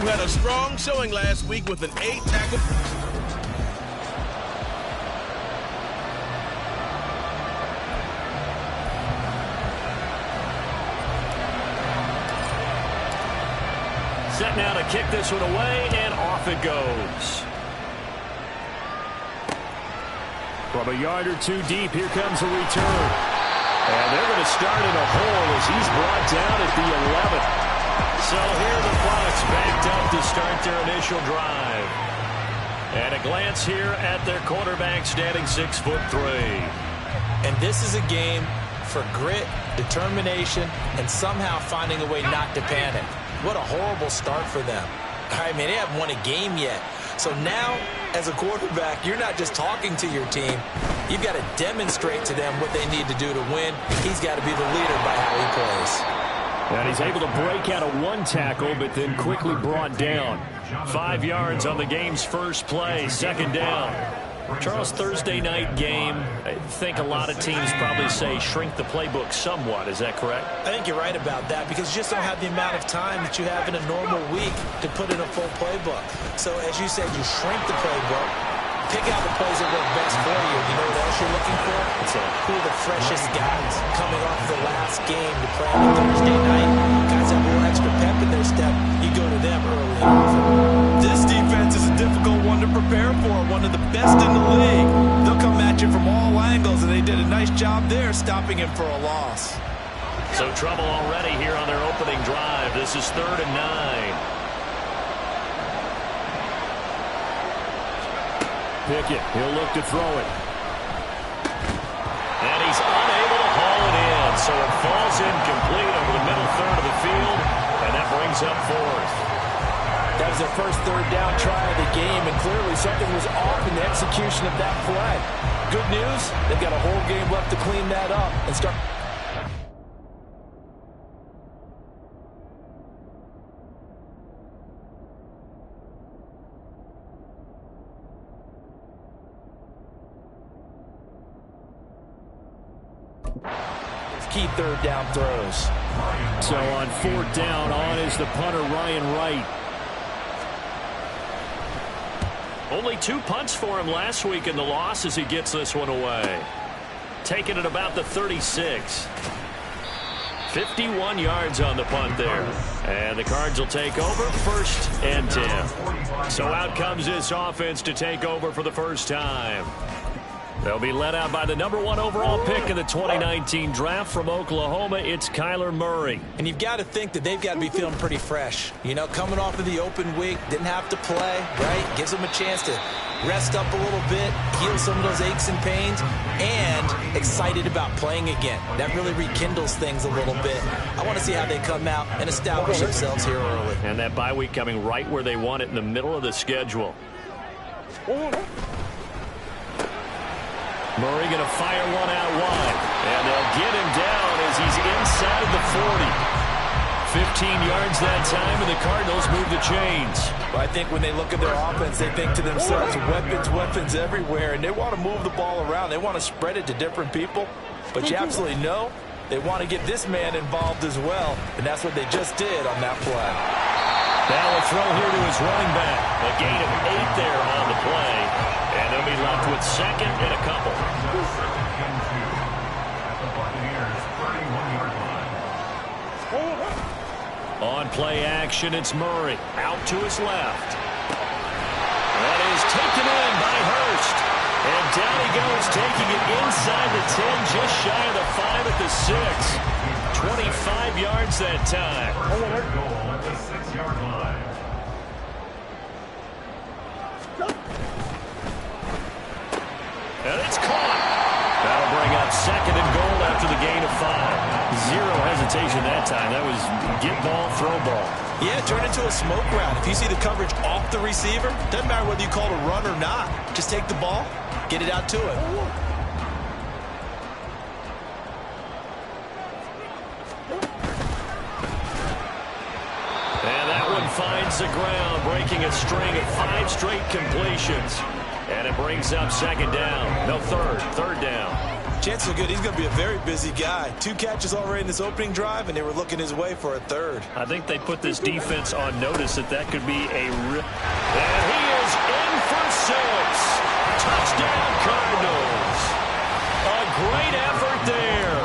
who had a strong showing last week with an 8-tackle. Set now to kick this one away, and off it goes. From a yard or two deep, here comes a return. And they're going to start in a hole as he's brought down at the 11. So here are the Bucs backed up to start their initial drive. And a glance here at their quarterback standing 6'3". And this is a game for grit, determination, and somehow finding a way not to panic. What a horrible start for them. I mean, they haven't won a game yet. So now, as a quarterback, you're not just talking to your team. You've got to demonstrate to them what they need to do to win. He's got to be the leader by how he plays. And he's able to break out of one tackle, but then quickly brought down. 5 yards on the game's first play, second down. Charles, Thursday night game, I think a lot of teams probably say shrink the playbook somewhat. Is that correct? I think you're right about that because you just don't have the amount of time that you have in a normal week to put in a full playbook. So as you said, you shrink the playbook, pick out the plays that work best for you. You know what else you're looking for? Who are the freshest guys coming off the last game to play on a Thursday night? Guys have a little extra pep in their step. You go to them early and often. This defense is a difficult one to prepare for, one of the best in the league. They'll come at you from all angles, and they did a nice job there stopping him for a loss. So trouble already here on their opening drive. This is 3rd and 9. Pickett, he'll look to throw it. And he's unable to haul it in, so it falls incomplete over the middle third of the field, and that brings up 4th. That was their first 3rd down try of the game, and clearly something was off in the execution of that play. Good news, they've got a whole game left to clean that up and start. Key 3rd down throws. So on 4th down, on is the punter, Ryan Wright. Only 2 punts for him last week in the loss as he gets this one away. Taking it about the 36. 51 yards on the punt there. And the Cards will take over 1st and 10. So out comes this offense to take over for the first time. They'll be led out by the #1 overall pick in the 2019 draft from Oklahoma. It's Kyler Murray. And you've got to think that they've got to be feeling pretty fresh. You know, coming off of the open week, didn't have to play, right? Gives them a chance to rest up a little bit, heal some of those aches and pains, and excited about playing again. That really rekindles things a little bit. I want to see how they come out and establish themselves here early. And that bye week coming right where they want it in the middle of the schedule. Murray going to fire one out wide. And they'll get him down as he's inside the 40. 15 yards that time, and the Cardinals move the chains. I think when they look at their offense, they think to themselves, weapons everywhere, and they want to move the ball around. They want to spread it to different people. But you absolutely know they want to get this man involved as well, and that's what they just did on that play. Now a throw here to his running back. A gain of 8 there on the play. And they'll be left with 2nd and a couple. On play action, it's Murray. Out to his left. That is taken in by Hurst. And down he goes, taking it inside the 10, just shy of the 5 at the 6. 25 yards that time. And it's caught. That'll bring up 2nd and goal after the gain of 5. 0 hesitation that time. That was get ball, throw ball. Yeah, turn into a smoke round. If you see the coverage off the receiver, doesn't matter whether you call it a run or not. Just take the ball, get it out to him. And that one finds the ground, breaking a string of 5 straight completions. And it brings up 2nd down. No, third down. Chances are good he's going to be a very busy guy. 2 catches already in this opening drive, and they were looking his way for a 3rd. I think they put this defense on notice that could be a rip. And he is in for 6. Touchdown, Cardinals. A great effort there.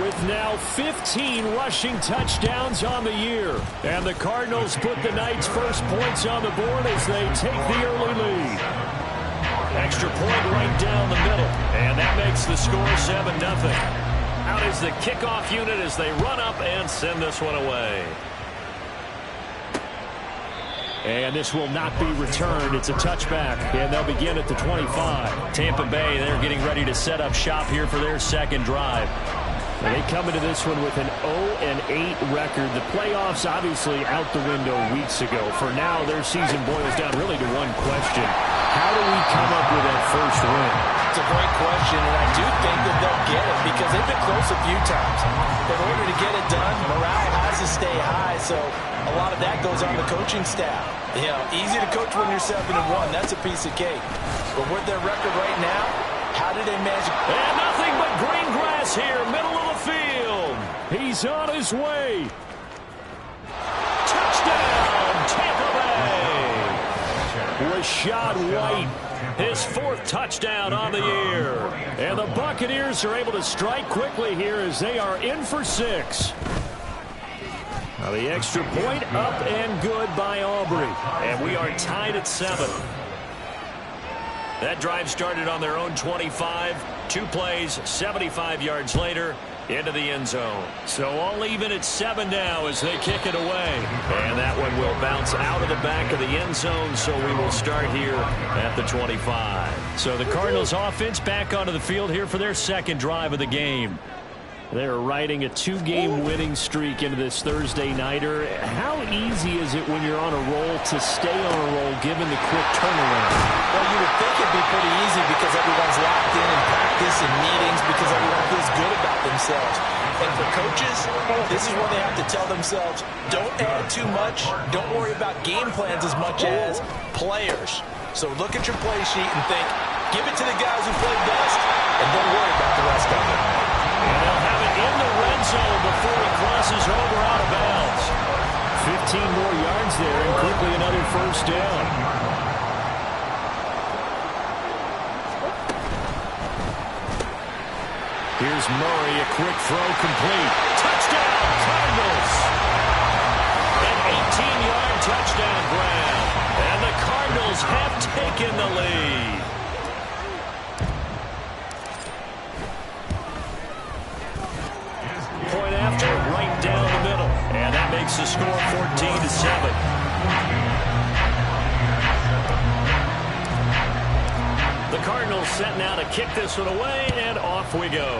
With now 15 rushing touchdowns on the year. And the Cardinals put the Knights' first points on the board as they take the early lead. Extra point right down the middle. And that makes the score 7-0. Out is the kickoff unit as they run up and send this one away. And this will not be returned. It's a touchback, and they'll begin at the 25. Tampa Bay, they're getting ready to set up shop here for their second drive. And they come into this one with an 0-8 record. The playoffs obviously out the window weeks ago. For now, their season boils down really to one question. How do we come up with that first win? It's a great question, and I do think that they'll get it because they've been close a few times. But in order to get it done, morale has to stay high, so a lot of that goes on the coaching staff. You know, easy to coach when you're 7-1. That's a piece of cake. But with their record right now, how do they manage? And nothing but green grass here, middle of the field. He's on his way. Touchdown, Tampa Bay. Rashad White, his 4th touchdown on the year. And the Buccaneers are able to strike quickly here as they are in for 6. Now the extra point up and good by Aubrey. And we are tied at 7. That drive started on their own 25. 2 plays, 75 yards later, into the end zone. So all even at 7 now as they kick it away. And that one will bounce out of the back of the end zone, so we will start here at the 25. So the Cardinals offense back onto the field here for their second drive of the game. They're riding a 2-game winning streak into this Thursday nighter. How easy is it when you're on a roll to stay on a roll given the quick turnaround? Well, you would think it'd be pretty easy because everyone's locked in practice and meetings because everyone feels good about themselves. And for coaches, this is where they have to tell themselves, don't add too much. Don't worry about game plans as much as players. So look at your play sheet and think, give it to the guys who played best, and don't worry about the rest of it. And they'll have it in the red zone before he crosses over out of bounds. 15 more yards there and quickly another first down. Here's Murray, a quick throw complete. Touchdown, Cardinals! An 18-yard touchdown grab. And the Cardinals have taken the lead. Point after, right down the middle. And that makes the score 14-7. The Cardinals set now to kick this one away, and off we go.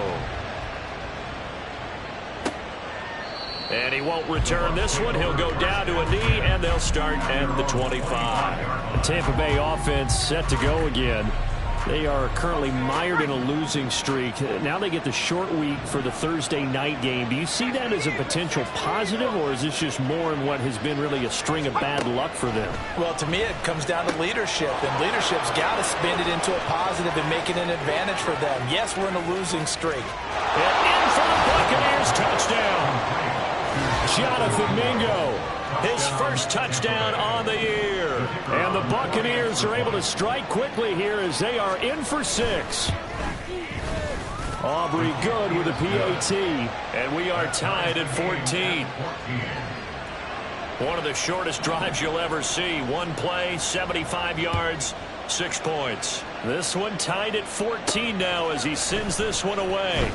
And he won't return this one. He'll go down to a knee, and they'll start at the 25. The Tampa Bay offense set to go again. They are currently mired in a losing streak. Now they get the short week for the Thursday night game. Do you see that as a potential positive, or is this just more in what has been really a string of bad luck for them? Well, to me, it comes down to leadership, and leadership's got to spin it into a positive and make it an advantage for them. Yes, we're in a losing streak. And in for the Buccaneers, touchdown. Jonathan Mingo, his first touchdown on the year. And the Buccaneers are able to strike quickly here as they are in for 6. Aubrey good with a PAT. And we are tied at 14. One of the shortest drives you'll ever see. One play, 75 yards, 6 points. This one tied at 14 now as he sends this one away.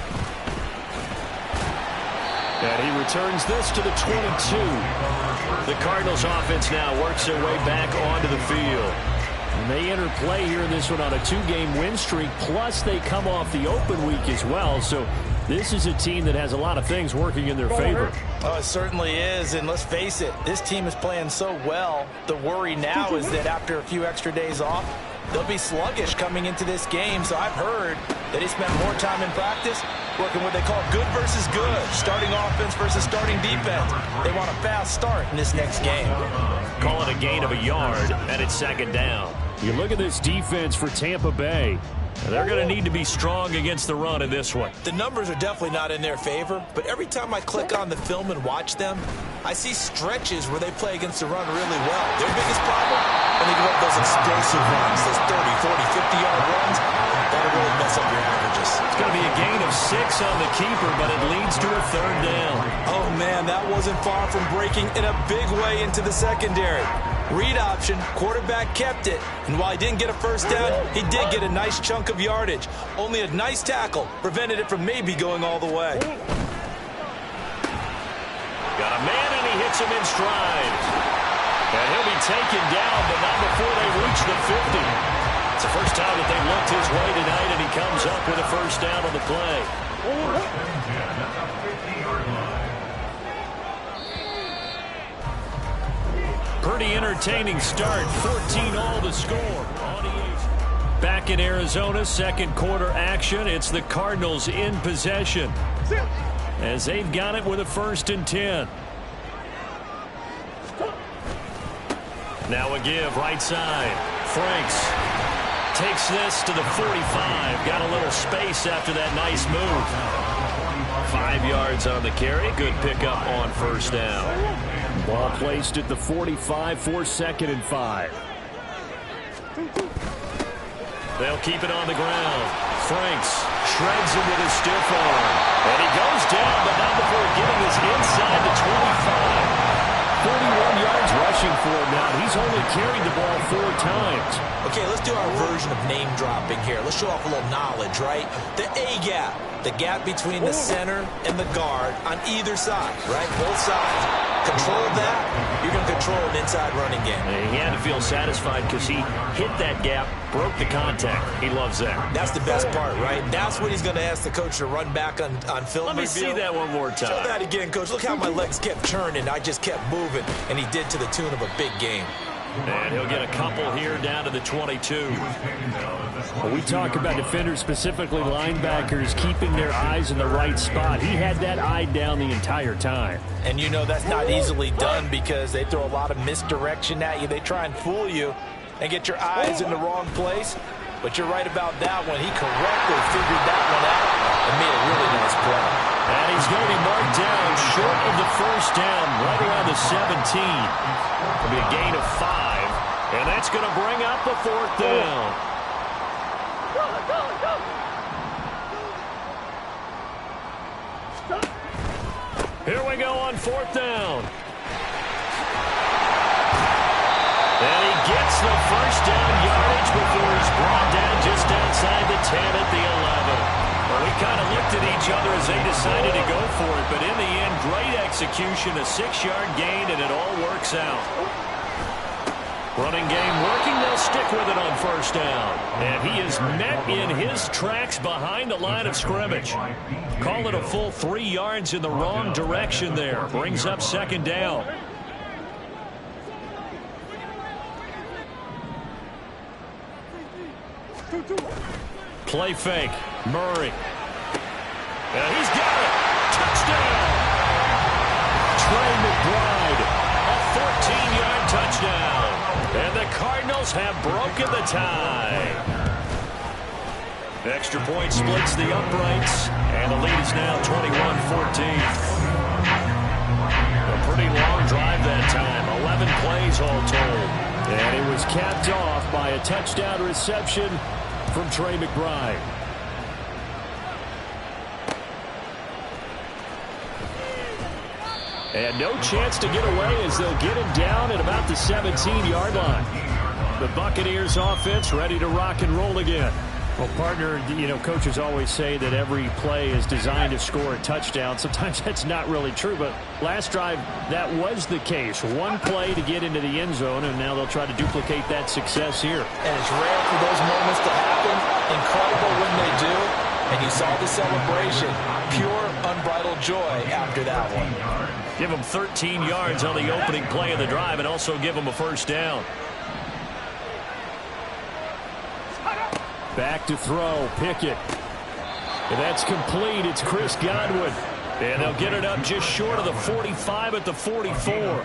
And he returns this to the 22. The Cardinals offense now works their way back onto the field. And they enter play here in this one on a 2-game win streak, plus they come off the open week as well. So this is a team that has a lot of things working in their favor. Oh, it certainly is, and let's face it, this team is playing so well. The worry now is that after a few extra days off, they'll be sluggish coming into this game. So I've heard that they spent more time in practice working what they call good versus good, starting offense versus starting defense. They want a fast start in this next game. Call it a gain of a yard, and it's second down. You look at this defense for Tampa Bay. They're going to need to be strong against the run in this one. The numbers are definitely not in their favor, but every time I click on the film and watch them, I see stretches where they play against the run really well. Their biggest problem, when they give up those explosive runs, those 30, 40, 50-yard runs, that'll really mess up your averages. It's going to be a gain of 6 on the keeper, but it leads to a 3rd down. Oh, man, that wasn't far from breaking in a big way into the secondary. Read option, quarterback kept it, and while he didn't get a first down, he did get a nice chunk of yardage. Only a nice tackle prevented it from maybe going all the way. Got a man, and he hits him in stride. And he'll be taken down, but not before they reach the 50. It's the first time that they looked his way tonight, and he comes up with a first down on the play. Pretty entertaining start. 14-all the score. Back in Arizona, second quarter action. It's the Cardinals in possession as they've got it with a 1st and 10. Now a give right side. Franks takes this to the 45. Got a little space after that nice move. 5 yards on the carry. Good pickup on first down. Ball placed at the 45 for 2nd and 5. They'll keep it on the ground. Franks shreds him with his stiff arm. And he goes down, but not before getting his inside the 25. 41 yards rushing for him now. He's only carried the ball 4 times. Okay, let's do our version of name dropping here. Let's show off a little knowledge, right? The A-gap, the gap between the center and the guard on either side, right? Both sides. Control that, you're going to control an inside running game. And he had to feel satisfied because he hit that gap, broke the contact. He loves that. That's the best part, right? That's what he's going to ask the coach to run back on film Let me review. see that one more time. Show that again, Coach. Look how my legs kept churning. I just kept moving, and he did to the tune of a big game. And he'll get a couple here down to the 22. Well, we talk about defenders, specifically linebackers, keeping their eyes in the right spot. He had that eye down the entire time. And you know that's not easily done because they throw a lot of misdirection at you. They try and fool you and get your eyes in the wrong place. But you're right about that one. He correctly figured that one out and made a really nice play. And he's going to be marked down short of the first down, right around the 17. It'll be a gain of 5, and that's going to bring up the 4th down. Here we go on 4th down. And he gets the first down yardage before he's brought down just outside the 10 at the 11. Well, we kind of looked at each other as they decided to go for it, but in the end, great execution, a 6-yard gain, and it all works out. Running game working, they'll stick with it on first down. And he is met in his tracks behind the line of scrimmage. Call it a full 3 yards in the wrong direction there. Brings up 2nd down. Play fake. Murray. And he's got it. Touchdown. Trey McBride. A 14-yard touchdown. And the Cardinals have broken the tie. The extra point splits the uprights. And the lead is now 21-14. A pretty long drive that time. 11 plays all told. And it was capped off by a touchdown reception from Trey McBride. And no chance to get away as they'll get him down at about the 17-yard line. The Buccaneers offense ready to rock and roll again. Well, partner, you know, coaches always say that every play is designed to score a touchdown. Sometimes that's not really true, but last drive, that was the case. One play to get into the end zone, and now they'll try to duplicate that success here. And it's rare for those moments to happen. Incredible when they do. And you saw the celebration. Pure, unbridled joy after that one. Give them 13 yards on the opening play of the drive and also give them a first down. Back to throw. Pickett. And that's complete. It's Chris Godwin. And they'll get it up just short of the 45 at the 44.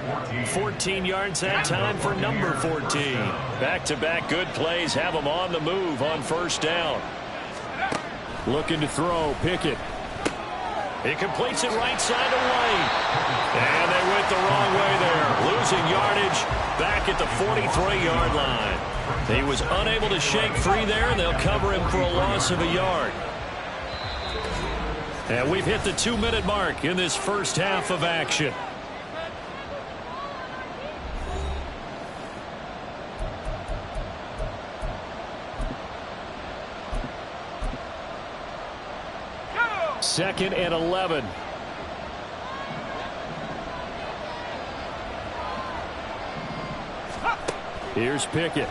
14 yards that time for number 14. Back-to-back good plays have them on the move on first down. Looking to throw. Pickett. He completes it right side to White. And they went the wrong way there. Losing yardage back at the 43-yard line. He was unable to shake free there, and they'll cover him for a loss of a yard. And we've hit the 2-minute mark in this first half of action. Second and 11. Here's Pickett.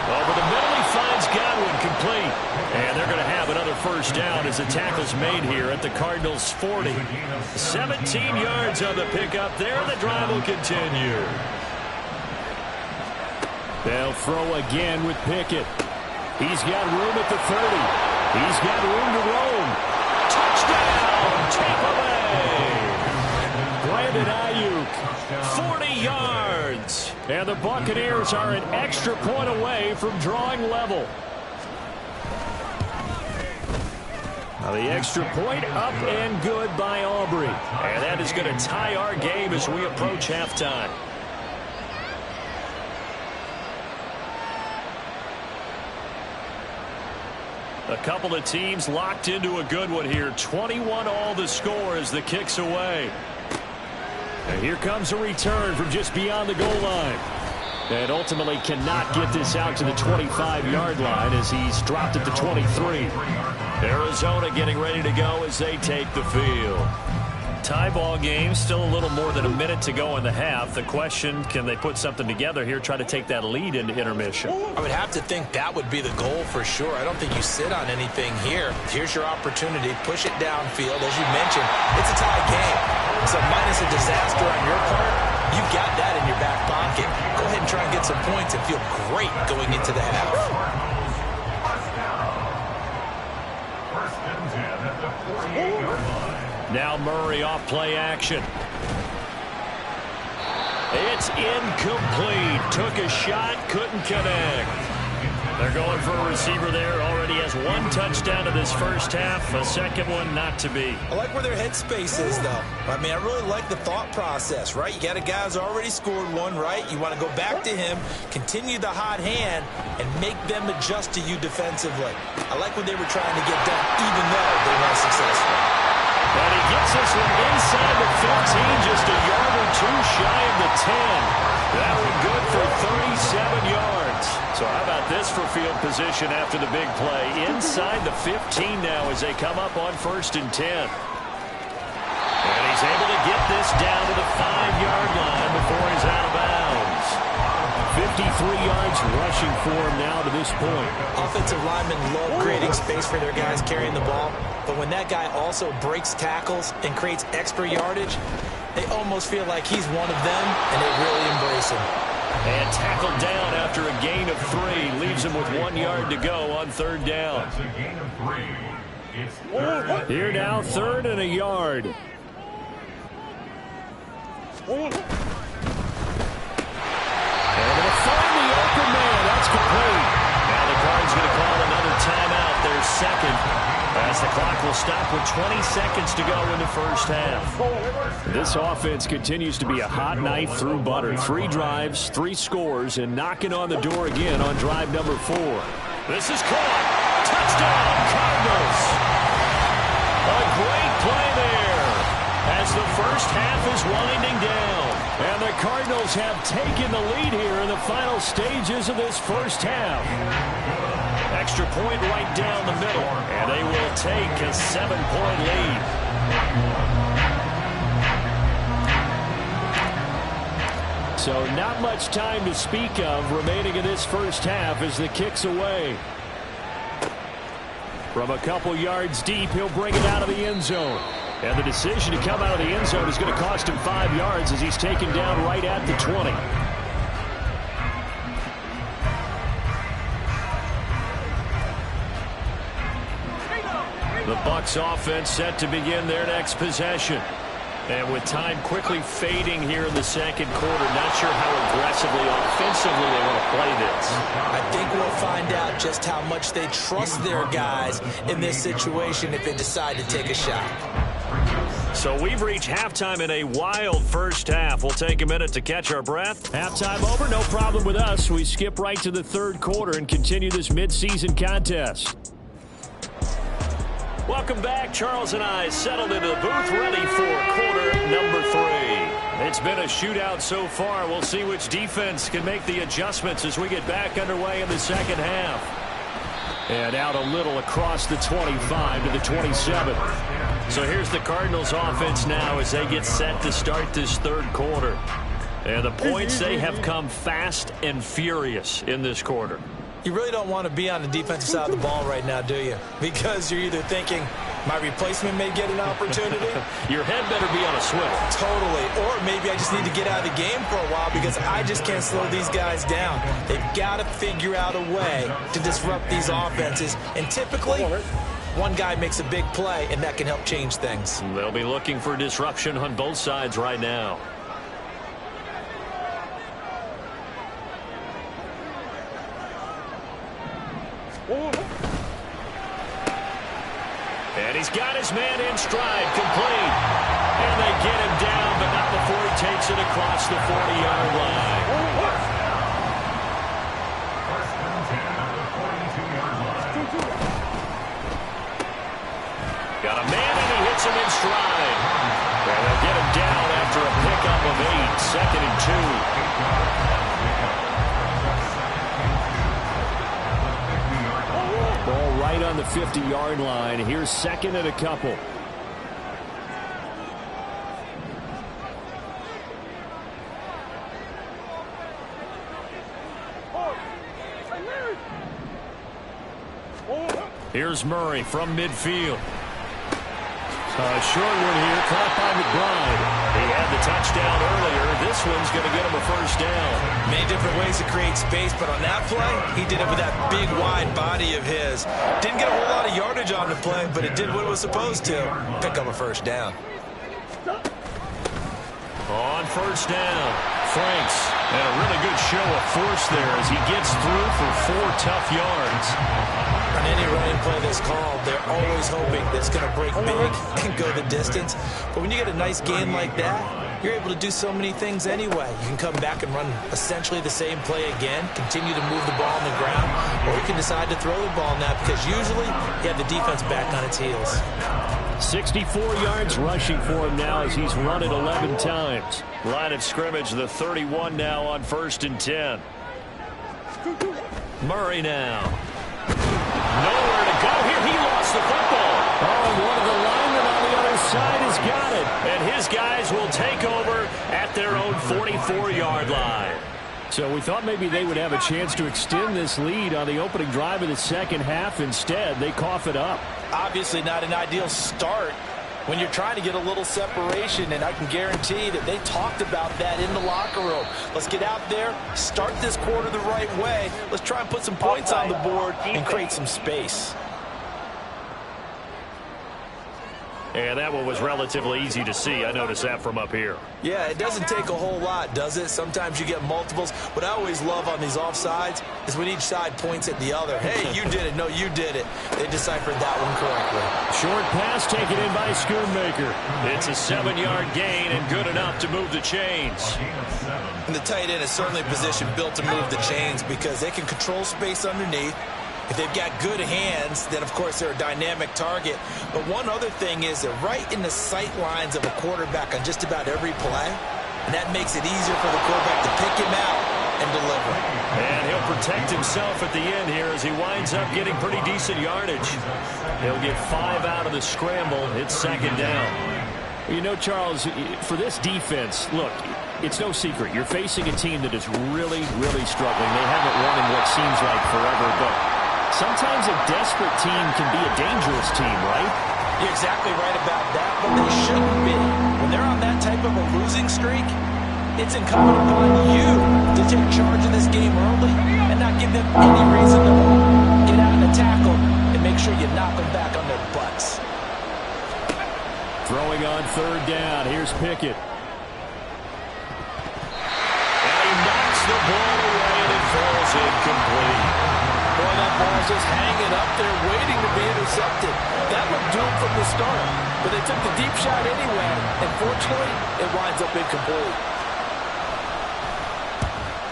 Over the middle, he finds Godwin, complete. And they're going to have another first down as the tackle's made here at the Cardinals' 40. 17 yards on the pickup there, and the drive will continue. They'll throw again with Pickett. He's got room at the 30. He's got room to roam. Touchdown, Tampa Bay. Brandon Ayuk, 40 yards. And the Buccaneers are an extra point away from drawing level. Now the extra point up and good by Aubrey. And that is going to tie our game as we approach halftime. A couple of teams locked into a good one here. 21 all the score as the kick's away. And here comes a return from just beyond the goal line. And ultimately cannot get this out to the 25-yard line as he's dropped at the 23. Arizona getting ready to go as they take the field. Tie ball game, still a little more than a minute to go in the half. The question, can they put something together here, try to take that lead into intermission? I would have to think that would be the goal for sure. I don't think you sit on anything here. Here's your opportunity. Push it downfield. As you mentioned, it's a tie game. So minus a disaster on your part, you've got that in your back pocket. Go ahead and try and get some points and feel great going into the half. Now Murray off play action. It's incomplete. Took a shot, couldn't connect. They're going for a receiver there. Already has one touchdown in this first half. A second one not to be. I like where their headspace is, though. I mean, I really like the thought process, right? You got a guy who's already scored one, right? You want to go back to him, continue the hot hand, and make them adjust to you defensively. I like what they were trying to get done, even though they weren't successful. And he gets this one inside the 15, just a yard or two shy of the 10. That one good for 37 yards. So how about this for field position after the big play? Inside the 15 now as they come up on 1st and 10. And he's able to get this down to the 5-yard line before he's out of bounds. 53 yards rushing for him now to this point. Offensive linemen love creating space for their guys carrying the ball. But when that guy also breaks tackles and creates extra yardage, they almost feel like he's one of them, and they really embrace him. And tackled down after a gain of 3. Leaves him with 1 yard to go on 3rd down. Here now, 3rd and a yard. And they'll find the open man. That's complete. Now the Cards going to call another timeout. Their second. As the clock will stop with 20 seconds to go in the first half. This offense continues to be a hot knife through butter. 3 drives, 3 scores, and knocking on the door again on drive number 4. This is caught. Touchdown, Cardinals. A great play there as the first half is winding down. And the Cardinals have taken the lead here in the final stages of this first half. Extra point right down the middle, and they will take a 7-point lead. So not much time to speak of remaining in this first half as the kick's away. From a couple yards deep, he'll bring it out of the end zone. And the decision to come out of the end zone is going to cost him 5 yards as he's taken down right at the 20. The Bucs offense set to begin their next possession. And with time quickly fading here in the second quarter, not sure how aggressively, offensively they want to play this. I think we'll find out just how much they trust their guys in this situation if they decide to take a shot. So we've reached halftime in a wild first half. We'll take a minute to catch our breath. Halftime over, no problem with us. We skip right to the third quarter and continue this midseason contest. Welcome back. Charles and I settled into the booth ready for quarter number 3. It's been a shootout so far. We'll see which defense can make the adjustments as we get back underway in the second half. And out a little across the 25 to the 27. So here's the Cardinals offense now as they get set to start this third quarter. And the points, they have come fast and furious in this quarter. You really don't want to be on the defensive side of the ball right now, do you? Because you're either thinking, my replacement may get an opportunity. Your head better be on a swivel. Totally. Or maybe I just need to get out of the game for a while because I just can't slow these guys down. They've got to figure out a way to disrupt these offenses. And typically, one guy makes a big play, and that can help change things. They'll be looking for disruption on both sides right now. And he's got his man in stride, complete. And they get him down, but not before he takes it across the 40-yard line. Got a man, and he hits him in stride. And they'll get him down after a pickup of 8, 2nd and 2. Ball right on the 50-yard line. Here's 2nd and a couple. Here's Murray from midfield. Short one here, caught by McBride. He had the touchdown earlier. This one's going to get him a first down. Many different ways to create space, but on that play, he did it with that big, wide body of his. Didn't get a whole lot of yardage on the play, but it did what it was supposed to. Pick up a first down. On first down, Franks. And a really good show of force there as he gets through for 4 tough yards. On any running play that's called, they're always hoping that it's going to break big and go the distance. But when you get a nice gain like that, you're able to do so many things anyway. You can come back and run essentially the same play again, continue to move the ball on the ground, or you can decide to throw the ball now because usually you have the defense back on its heels. 64 yards rushing for him now as he's run it 11 times. Line of scrimmage, the 31 now on 1st and 10. Murray now. Nowhere to go here. He lost the football. Oh, and one of the linemen on the other side has got it. And his guys will take over at their own 44-yard line. So we thought maybe they would have a chance to extend this lead on the opening drive of the second half. Instead, they cough it up. Obviously not an ideal start when you're trying to get a little separation, and I can guarantee that they talked about that in the locker room. Let's get out there, start this quarter the right way. Let's try and put some points on the board and create some space. And that one was relatively easy to see. I noticed that from up here. Yeah, it doesn't take a whole lot, does it? Sometimes you get multiples. What I always love on these offsides is when each side points at the other. Hey, you did it. No, you did it. They deciphered that one correctly. Short pass taken in by Schoonmaker. It's a 7-yard gain and good enough to move the chains. And the tight end is certainly a position built to move the chains because they can control space underneath. If they've got good hands, then, of course, they're a dynamic target. But one other thing is they're right in the sight lines of a quarterback on just about every play. And that makes it easier for the quarterback to pick him out and deliver. And he'll protect himself at the end here as he winds up getting pretty decent yardage. He'll get 5 out of the scramble. It's 2nd down. You know, Charles, for this defense, look, it's no secret. You're facing a team that is really, really struggling. They haven't won in what seems like forever, but sometimes a desperate team can be a dangerous team, right? You're exactly right about that, but they shouldn't be. When they're on that type of a losing streak, it's incumbent upon you to take charge of this game early and not give them any reason to get out and tackle and make sure you knock them back on their butts. Throwing on third down. Here's Pickett. And he knocks the ball away, and it falls incomplete. Boy, that ball's just hanging up there waiting to be intercepted. That looked doomed from the start, but they took the deep shot anyway, and fortunately, it winds up incomplete.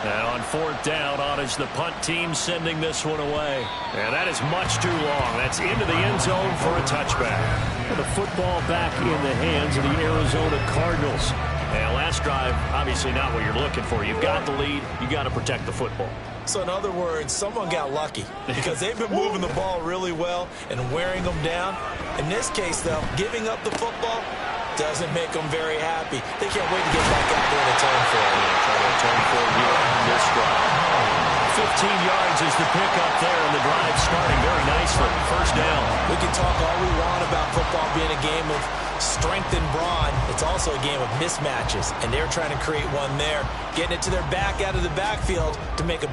And on fourth down, on is the punt team sending this one away. And that is much too long. That's into the end zone for a touchback. And the football back in the hands of the Arizona Cardinals. And last drive, obviously not what you're looking for. You've got the lead. You got to protect the football. So in other words, someone got lucky because they've been moving the ball really well and wearing them down. In this case, though, giving up the football doesn't make them very happy. They can't wait to get back out there and atone for it. Try to atone for it here on this drive. 15 yards is the pickup there, and the drive starting very nicely. First down. We can talk all we want about football being a game of strength and brawn. It's also a game of mismatches, and they're trying to create one there, getting it to their back out of the backfield to make a...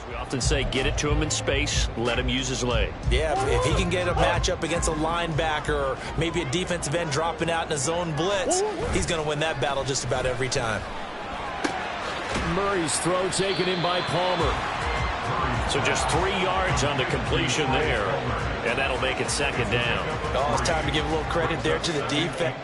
We often say get it to him in space, let him use his leg. Yeah, if he can get a matchup against a linebacker or maybe a defensive end dropping out in a zone blitz, he's going to win that battle just about every time. Murray's throw taken in by Palmer. So just 3 yards on the completion there, and that'll make it second down. Oh, it's time to give a little credit there to the defense.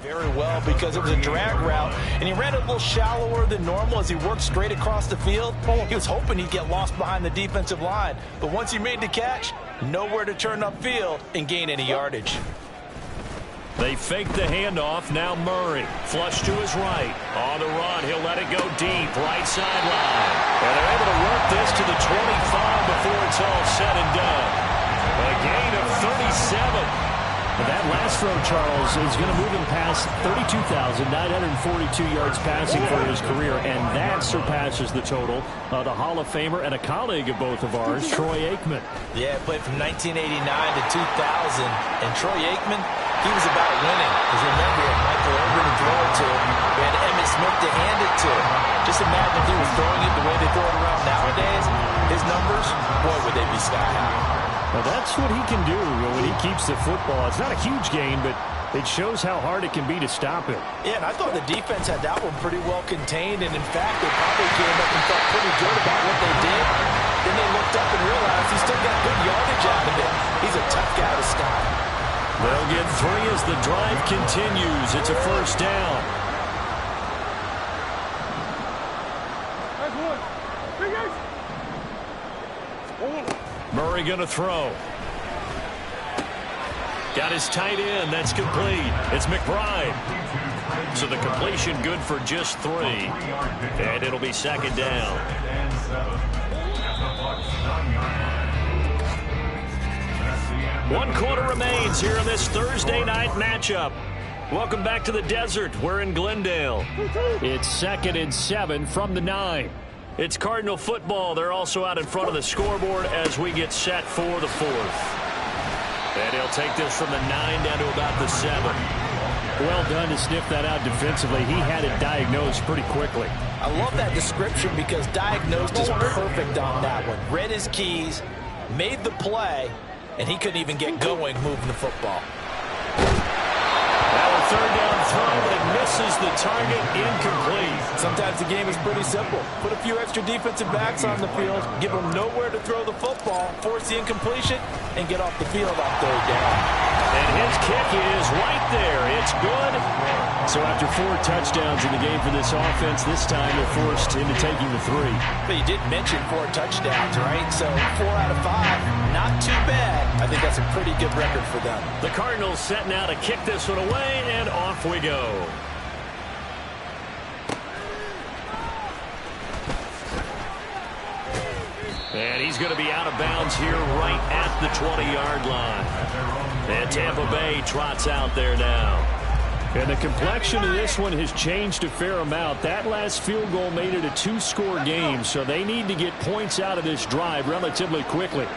Very well because it was a drag route, and he ran it a little shallower than normal as he worked straight across the field. He was hoping he'd get lost behind the defensive line, but once he made the catch, nowhere to turn upfield and gain any yardage. They fake the handoff. Now Murray. Flush to his right. On the run. He'll let it go deep. Right sideline. And they're able to work this to the 25 before it's all said and done. A gain of 37. That last throw, Charles, is going to move him past 32,942 yards passing for his career, and that surpasses the total of the Hall of Famer and a colleague of both of ours, Troy Aikman. Yeah, played from 1989 to 2000, and Troy Aikman, he was about winning. Because remember, he had Michael Irvin to throw it to, we had Emmitt Smith to hand it to. Just imagine if he was throwing it the way they throw it around nowadays. His numbers, boy, would they be sky high. Well, that's what he can do when he keeps the football. It's not a huge gain, but it shows how hard it can be to stop him. Yeah, and I thought the defense had that one pretty well contained, and in fact, they probably came up and felt pretty good about what they did. Then they looked up and realized he still got good yardage out of it. He's a tough guy to stop. They'll get 3 as the drive continues. It's a first down. Murray going to throw. Got his tight end. That's complete. It's McBride. So the completion good for just 3. And it'll be second down. 1 quarter remains here in this Thursday night matchup. Welcome back to the desert. We're in Glendale. It's 2nd and 7 from the 9. It's Cardinal football. They're also out in front of the scoreboard as we get set for the 4th. And he'll take this from the 9 down to about the 7. Well done to sniff that out defensively. He had it diagnosed pretty quickly. I love that description because diagnosed is perfect on that one. Read his keys, made the play, and he couldn't even get going moving the football. Now a third down throw, but it misses the target, incomplete. Sometimes the game is pretty simple. Put a few extra defensive backs on the field, give them nowhere to throw the football, force the incompletion, and get off the field on third down. And his kick is right there. It's good. So after 4 touchdowns in the game for this offense, this time they're forced into taking the 3. But you did mention 4 touchdowns, right? So 4 out of 5, not too bad. I think that's a pretty good record for them. The Cardinals set now to kick this one away, and off we go. And he's going to be out of bounds here right at the 20-yard line. And Tampa Bay trots out there now. And the complexion of this one has changed a fair amount. That last field goal made it a 2-score game, so they need to get points out of this drive relatively quickly.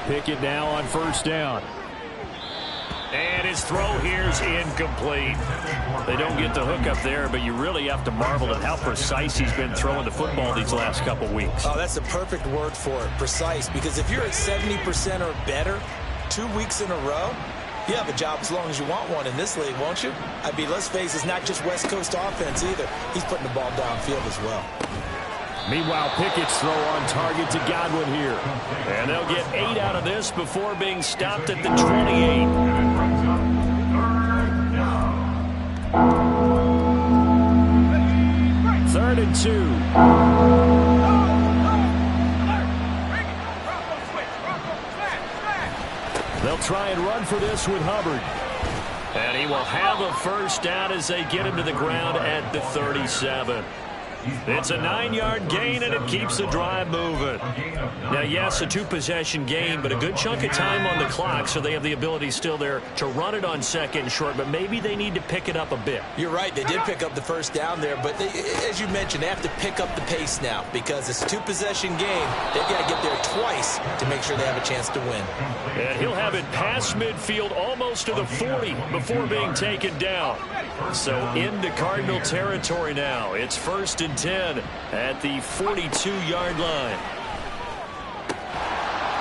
Pickett now on first down. And his throw here's incomplete. They don't get the hook up there, but you really have to marvel at how precise he's been throwing the football these last couple weeks. Oh, that's a perfect word for it, precise, because if you're at 70% or better 2 weeks in a row, you have a job as long as you want one in this league, won't you? I mean, let's face it, it's not just West Coast offense either. He's putting the ball downfield as well. Meanwhile, Pickett's throw on target to Godwin here. And they'll get 8 out of this before being stopped at the 28. Third and 2. They'll try and run for this with Hubbard. And he will have a first down as they get him to the ground at the 37. It's a 9-yard gain, and it keeps the drive moving. Now, yes, a 2-possession game, but a good chunk of time on the clock, so they have the ability still there to run it on second and short, but maybe they need to pick it up a bit. You're right. They did pick up the first down there, but as you mentioned, they have to pick up the pace now because it's a 2-possession game. They've got to get there twice to make sure they have a chance to win. And he'll have it past midfield almost to the 40 before being taken down. So into Cardinal territory now. It's first and 10 at the 42-yard line.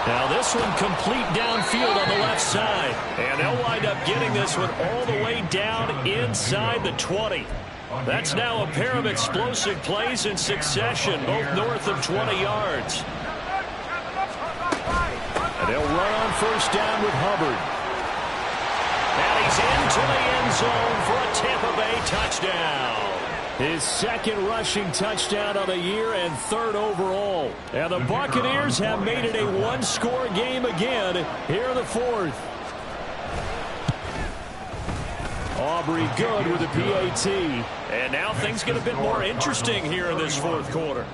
Now this one complete downfield on the left side. And they'll wind up getting this one all the way down inside the 20. That's now a pair of explosive plays in succession, both north of 20 yards. And they'll run on first down with Hubbard. And he's into the end zone for a Tampa Bay touchdown. His second rushing touchdown of the year and 3rd overall. And the Buccaneers have made it a 1-score game again here in the 4th. Aubrey good with a PAT. And now things get a bit more interesting here in this 4th quarter.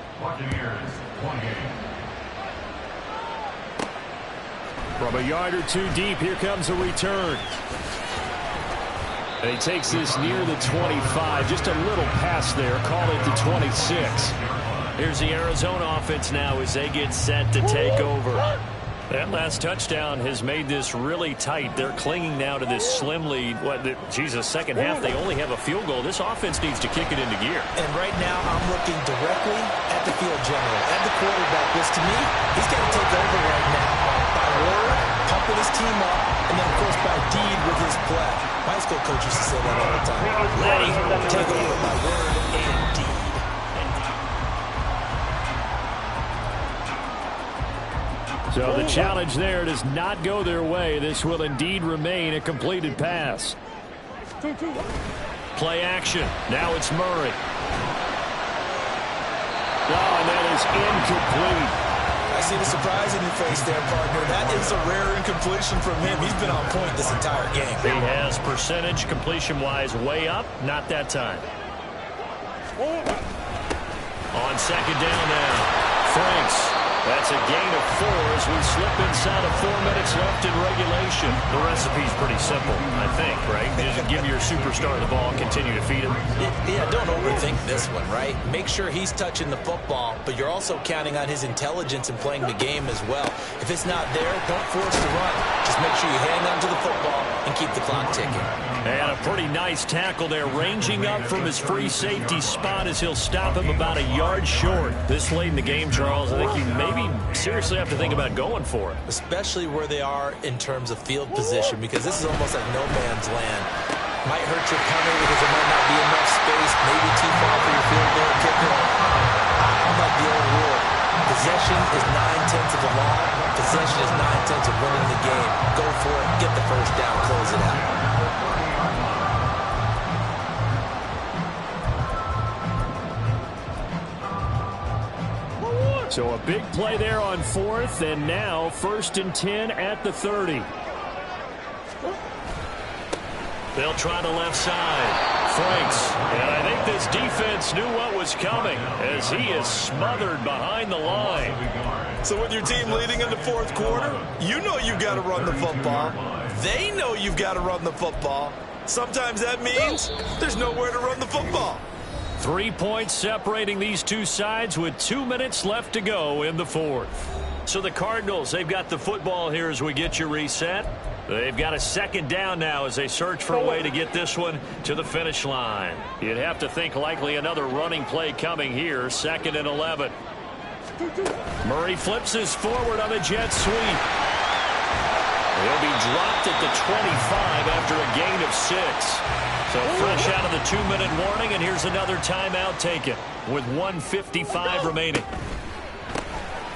From a yard or 2 deep, here comes a return. And he takes this near the 25. Just a little pass there. Call it the 26. Here's the Arizona offense now as they get set to take over. That last touchdown has made this really tight. They're clinging now to this slim lead. Second half, they only have a field goal. This offense needs to kick it into gear. And right now, I'm looking directly at the field general, at the quarterback, which to me, he's got to take over right now. By word, pumping his team up, and then, of course, by deed with his play. My high school coach used to say that all the time. Letty, take over by word and deed. So the challenge there does not go their way. This will indeed remain a completed pass. Play action. Now it's Murray. Oh, and that is incomplete. I see the surprise in your face there, partner. That is a rare incompletion from him. He's been on point this entire game. He has percentage completion-wise way up. Not that time. On second down now. Franks. That's a gain of 4 as we slip inside of 4 minutes left in regulation. The recipe's pretty simple, I think, right? Just give your superstar the ball and continue to feed him. Yeah, don't overthink this one, right? Make sure he's touching the football, but you're also counting on his intelligence and playing the game as well. If it's not there, don't force the run. Just make sure you hang on to the football and keep the clock ticking. And a pretty nice tackle there, ranging up from his free safety spot as he'll stop him about a yard short. This late in the game, Charles, I think you maybe seriously have to think about going for it. Especially where they are in terms of field position, because this is almost like no man's land. Might hurt your punter because there might not be enough space, maybe too far for your field goal kicker. I'm like the old rule. Possession is 9/10 of the law. Possession is 9/10 of winning the game. Go for it, get the first down, close it out. So a big play there on 4th, and now 1st and 10 at the 30. They'll try the left side. Franks, and I think this defense knew what was coming as he is smothered behind the line. So with your team leading in the 4th quarter, you know you've got to run the football. They know you've got to run the football. Sometimes that means there's nowhere to run the football. 3 points separating these two sides with 2 minutes left to go in the 4th. So the Cardinals, they've got the football here as we get you reset. They've got a 2nd down now as they search for a way to get this one to the finish line. You'd have to think likely another running play coming here, 2nd and 11. Murray flips his forward on a jet sweep. He'll be dropped at the 25 after a gain of 6. So fresh out of the 2-minute warning, and here's another timeout taken with 1:55 remaining.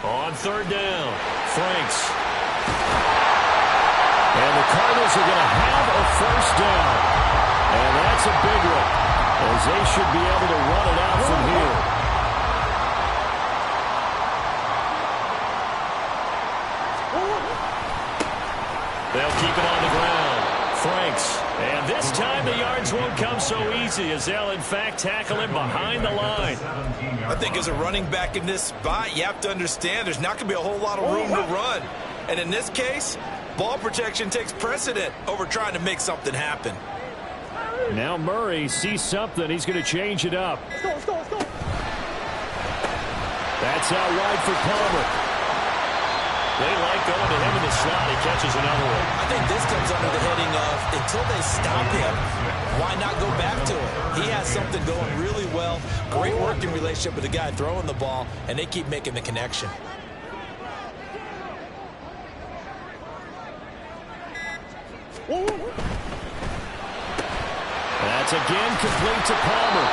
On 3rd down, Franks. And the Cardinals are going to have a 1st down. And that's a big one, as they should be able to run it out from here. They'll keep it on the ground. Franks. And this time the yards won't come so easy as they'll, in fact, tackle him behind the line. I think as a running back in this spot, you have to understand there's not going to be a whole lot of room to run. And in this case, ball protection takes precedent over trying to make something happen. Now Murray sees something. He's going to change it up. That's out wide for Palmer. They like going to him in the slot. He catches another one. I think this comes under the heading of until they stop him, why not go back to it? He has something going really well. Great working relationship with the guy throwing the ball, and they keep making the connection. That's again complete to Palmer.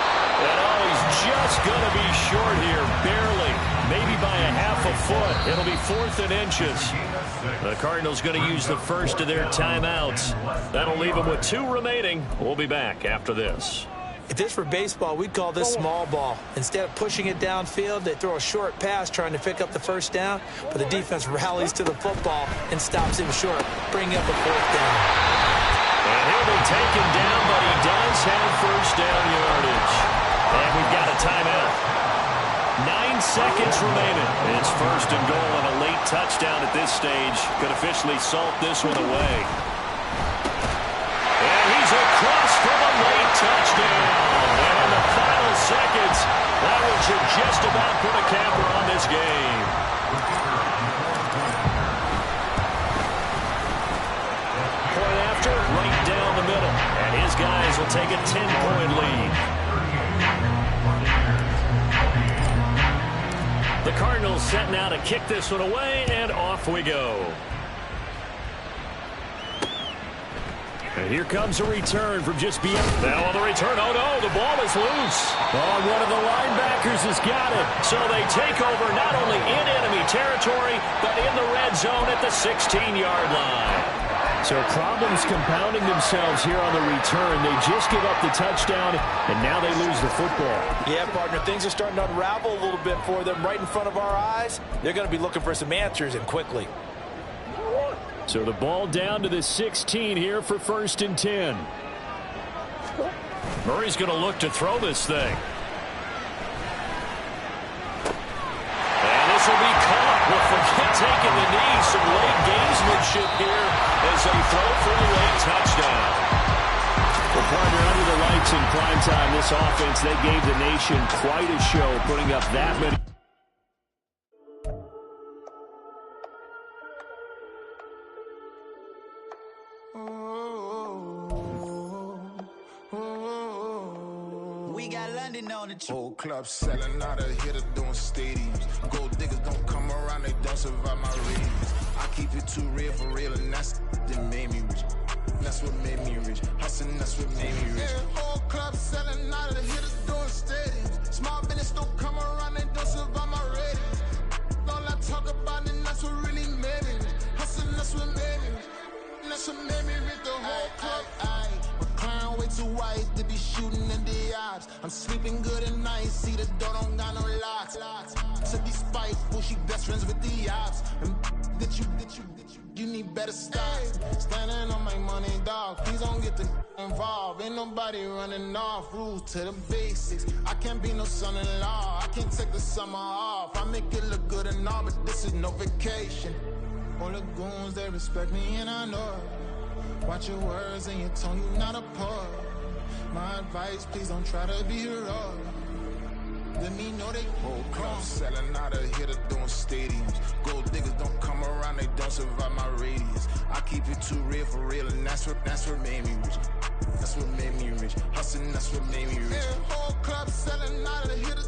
And oh, he's just going to be short here, barely. Maybe by a half a foot. It'll be 4th and inches. The Cardinals going to use the first of their timeouts. That'll leave them with 2 remaining. We'll be back after this. If this were baseball, we'd call this small ball. Instead of pushing it downfield, they throw a short pass trying to pick up the 1st down, but the defense rallies to the football and stops him short, bringing up a 4th down. And he'll be taken down, but he does have 1st down yardage. And we've got a timeout. 9 seconds remaining. It's 1st and goal, and a late touchdown at this stage could officially salt this one away. And he's across for a late touchdown. And in the final seconds, that one should just about put a capper on this game. Point after, right down the middle. And his guys will take a 10-point lead. The Cardinals set now to kick this one away, and off we go. And here comes a return from just beyond. Now on the return, oh no, the ball is loose. Oh, one of the linebackers has got it. So they take over not only in enemy territory, but in the red zone at the 16-yard line. So problems compounding themselves here on the return. They just give up the touchdown, and now they lose the football. Yeah, partner, things are starting to unravel a little bit for them right in front of our eyes. They're going to be looking for some answers, and quickly. So the ball down to the 16 here for 1st and 10. Murray's going to look to throw this thing. And this will be caught. Well, forget taking the knee. Some late gamesmanship here as they throw for a late touchdown. Well, partner, under the lights in prime time, this offense, they gave the nation quite a show, putting up that many. We got London on the whole club selling out of hitters doing stadiums. Gold diggers don't come around, they don't survive my ratings. I keep it too real for real, and that's that made me rich. That's what made me rich. Hustling, that's what made me rich. Whole club selling out of hitters doing stadiums. Small business don't come around, they don't survive my ratings. All I talk about, and that's what really made me rich. Hustling, that's what made me rich. That's what made me rich. The whole club. Clown way too white to be shooting in the odds. I'm sleeping good at night, see the door don't got no locks. To be spiteful, she best friends with the ops. And you need better stop. Standing on my money, dog. Please don't get the involved. Ain't nobody running off. Rules to the basics. I can't be no son-in-law. I can't take the summer off. I make it look good and all, but this is no vacation. All the goons, they respect me and I know it. Watch your words and your tone, you not a poet. My advice, please don't try to be heroic. Let me know they whole club selling out of here to doing stadiums. Gold diggers don't come around, they don't survive my radius. I keep it too real for real, and that's what made me rich. That's what made me rich. Hustling, that's what made me rich. Yeah, whole club selling out of here to